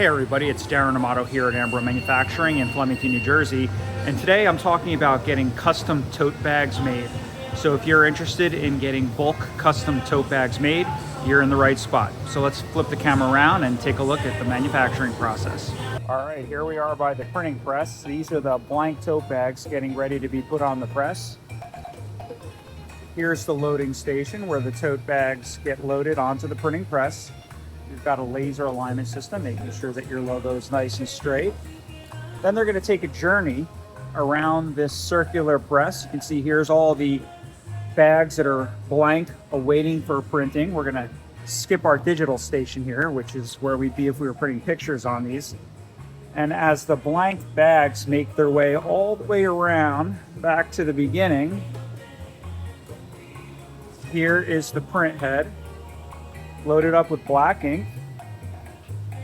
Hey everybody, it's Darren Amato here at AMBRO Manufacturing in Flemington, New Jersey. And today I'm talking about getting custom tote bags made. So if you're interested in getting bulk custom tote bags made, you're in the right spot. So let's flip the camera around and take a look at the manufacturing process. All right, here we are by the printing press. These are the blank tote bags getting ready to be put on the press. Here's the loading station where the tote bags get loaded onto the printing press. You've got a laser alignment system, making sure that your logo is nice and straight. Then they're going to take a journey around this circular press. You can see here's all the bags that are blank, awaiting for printing. We're going to skip our digital station here, which is where we'd be if we were printing pictures on these. And as the blank bags make their way all the way around back to the beginning, here is the print head, loaded up with black ink.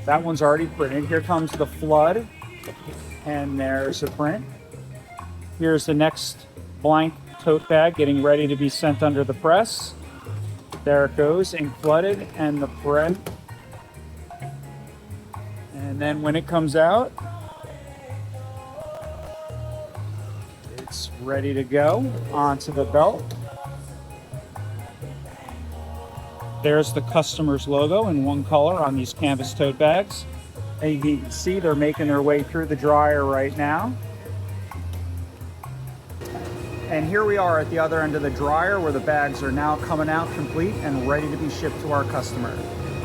That one's already printed. Here comes the flood, and there's the print. Here's the next blank tote bag getting ready to be sent under the press. There it goes, ink flooded, and the print. And then when it comes out, it's ready to go onto the belt. There's the customer's logo in one color on these canvas tote bags. And you can see they're making their way through the dryer right now. And here we are at the other end of the dryer where the bags are now coming out complete and ready to be shipped to our customer.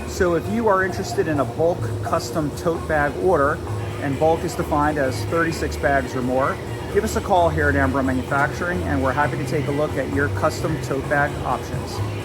So if you are interested in a bulk custom tote bag order, and bulk is defined as 36 bags or more, give us a call here at AMBRO Manufacturing and we're happy to take a look at your custom tote bag options.